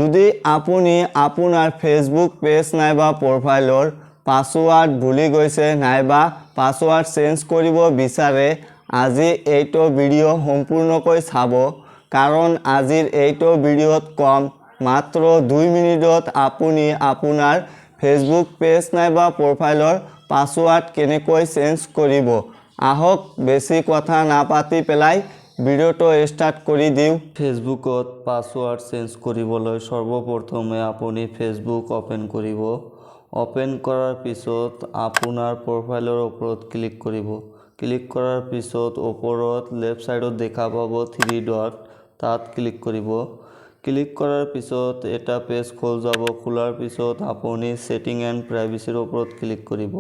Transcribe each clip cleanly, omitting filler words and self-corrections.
যদি আপুনি আপোনাৰ ফেসবুক পেজ নাইবা প্ৰফাইলৰ পাছৱৰ্ড ভুলি গৈছে নাইবা পাছৱৰ্ড চেঞ্জ কৰিব বিচাৰে, আজি এইটো ভিডিঅ' সম্পূৰ্ণকৈ চাব, কাৰণ আজিৰ এইটো ভিডিঅ'ত কম মাত্ৰ 2 মিনিটত আপুনি আপোনাৰ ফেসবুক পেজ নাইবা প্ৰফাইলৰ পাছৱৰ্ড কেনেকৈ চেঞ্জ কৰিব। আহক বেছি কথা নাপাতি পেলাই ভিডিঅ'টো স্টাৰ্ট কৰি দিওঁ। ফেসবুকত পাছৱৰ্ড চেঞ্জ কৰিবলৈ সৰ্বপ্ৰথমে আপুনি ফেসবুক ওপেন কৰিব। ওপেন কৰাৰ পিছত আপোনাৰ প্ৰফাইলৰ ওপৰত ক্লিক কৰিব। ক্লিক কৰাৰ পিছত ওপৰত লেফ্ট সাইডত দেখা পাব 3 ডট, তাত ক্লিক কৰিব। ক্লিক কৰাৰ পিছত এটা পেজ খোল যাব। খোলাৰ পিছত আপুনি সেটিং এণ্ড প্ৰাইভেচিৰ ওপৰত ক্লিক কৰিব।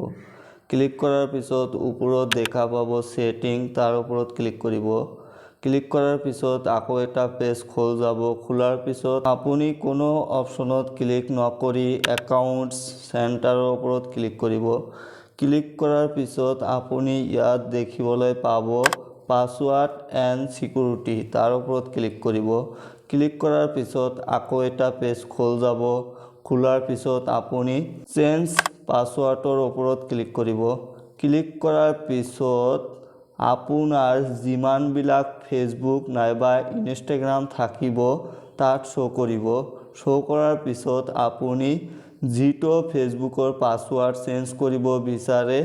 ক্লিক কৰাৰ পিছত ওপৰত দেখা পাব সেটিং, তাৰ ওপৰত ক্লিক কৰিব। ক্লিক কৰাৰ পিছত আকৌ এটা পেজ খোল যাব। খোলাৰ পিছত আপুনি কোনো অপশনত ক্লিক নকৰি একাউণ্টছ চেণ্টাৰৰ ওপৰত ক্লিক কৰিব। ক্লিক কৰাৰ পিছত আপুনি ইয়াত দেখিবলৈ পাব পাছৱৰ্ড এণ্ড সিকিউৰিটি, তাৰ ওপৰত ক্লিক কৰিব। ক্লিক কৰাৰ পিছত আকৌ এটা পেজ খোল যাব। খোলাৰ পিছত আপুনি চেঞ্জ পাছৱৰ্ডৰ ওপৰত ক্লিক কৰিব। ক্লিক কৰাৰ পিছত আপোনাৰ যিমানবিলাক ফেসবুক নাইবা ইনষ্টাগ্ৰাম থাকিব তাত শ্ব' কৰিব। শ্ব' কৰাৰ পিছত আপুনি যিটো ফেসবুকৰ পাছৱৰ্ড চেঞ্জ কৰিব বিচাৰে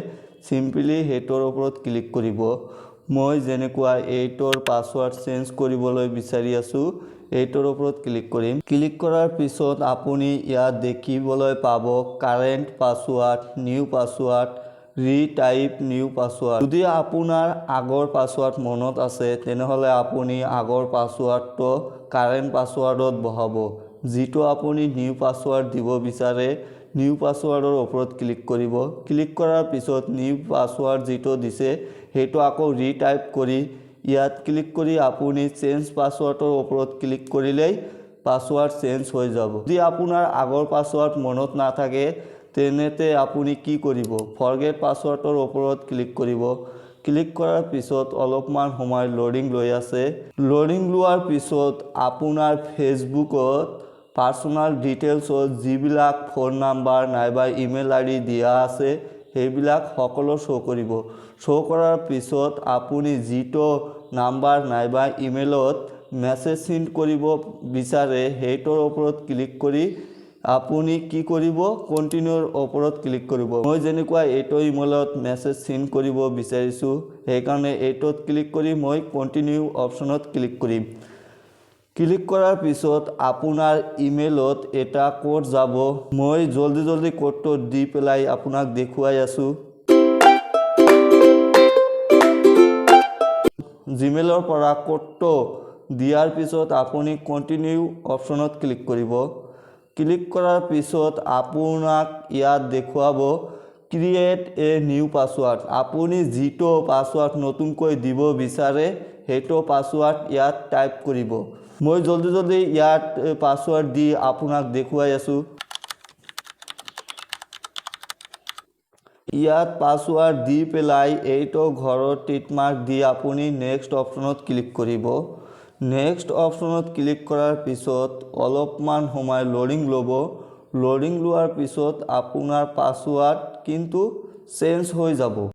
চিম্পলি সেইটোৰ ওপৰত ক্লিক কৰিব। মই যেনেকুৱা এইটোৰ পাছৱৰ্ড চেঞ্জ কৰিবলৈ বিচাৰি আছোঁ, এইটোৰ ওপৰত ক্লিক কৰিম। ক্লিক কৰাৰ পিছত আপুনি ইয়াত দেখিবলৈ পাব current password, new password, retype new password. যদি আপোনাৰ আগৰ পাছৱৰ্ড মনত আছে তেনেহ'লে আপুনি আগৰ পাছৱৰ্ডটো কাৰেণ্ট পাছৱৰ্ডত বহাব। যিটো আপুনি নিউ পাছৱৰ্ড দিব বিচাৰে নিউ পাছৱৰ্ডৰ ওপৰত ক্লিক কৰিব। ক্লিক কৰাৰ পিছত নিউ পাছৱৰ্ড যিটো দিছে সেইটো আকৌ ৰিটাইপ কৰি ইয়াত ক্লিক কৰি আপুনি চেঞ্জ পাছৱৰ্ডৰ ওপৰত ক্লিক কৰিলেই পাছৱৰ্ড চেঞ্জ হৈ যাব। যদি আপোনাৰ আগৰ পাছৱৰ্ড মনত নাথাকে তেনেতে আপুনি কি কৰিব, ফৰগেট পাছৱৰ্ডৰ ওপৰত ক্লিক কৰিব। ক্লিক কৰাৰ পিছত অলপমান সময় লোডিং লৈ আছে। লোডিং লোৱাৰ পিছত আপোনাৰ ফেসবুকত পাৰ্চনেল ডিটেইলছত যিবিলাক ফোন নাম্বাৰ নাইবা ইমেইল আইডি দিয়া আছে সেইবিলাক সকলো শ্ব' কৰিব। শ্ব' কৰাৰ পিছত আপুনি যিটো নাম্বাৰ নাইবা ইমেইলত মেছেজ চেণ্ড কৰিব বিচাৰে সেইটোৰ ওপৰত ক্লিক কৰি আপুনি কি কৰিব, কণ্টিনিউৰ ওপৰত ক্লিক কৰিব। মই যেনেকুৱা এইটো ইমেইলত মেছেজ চেণ্ড কৰিব বিচাৰিছোঁ সেইকাৰণে এইটোত ক্লিক কৰি মই কণ্টিনিউ অপশ্যনত ক্লিক কৰিম। ক্লিক কৰাৰ পিছত আপোনাৰ ইমেইলত এটা কোড যাব। মই জলদি কোডটো দি পেলাই আপোনাক দেখুৱাই আছোঁ। জিমেইলৰ পৰা কোডটো দিয়াৰ পিছত আপুনি কণ্টিনিউ অপশ্যনত ক্লিক কৰিব। ক্লিক কৰাৰ পিছত আপোনাক ইয়াত দেখুৱাব ক্ৰিয়েট এ নিউ পাছৱৰ্ড। আপুনি যিটো পাছৱৰ্ড নতুনকৈ দিব বিচাৰে সেইটো পাছৱৰ্ড ইয়াত টাইপ কৰিব। মই জলদি ইয়াত পাছৱৰ্ড দি আপোনাক দেখুৱাই আছোঁ। ইয়াত পাছৱৰ্ড দি পেলাই এইটো ঘৰৰ টিক মাৰ্ক দি আপুনি নেক্সট অপশ্যনত ক্লিক কৰিব। নেক্সট অপশ্যনত ক্লিক কৰাৰ পিছত অলপমান সময় লোডিং ল'ব। লোডিং লোৱাৰ পিছত আপোনাৰ পাছৱৰ্ড কিন্তু চেঞ্জ হৈ যাব।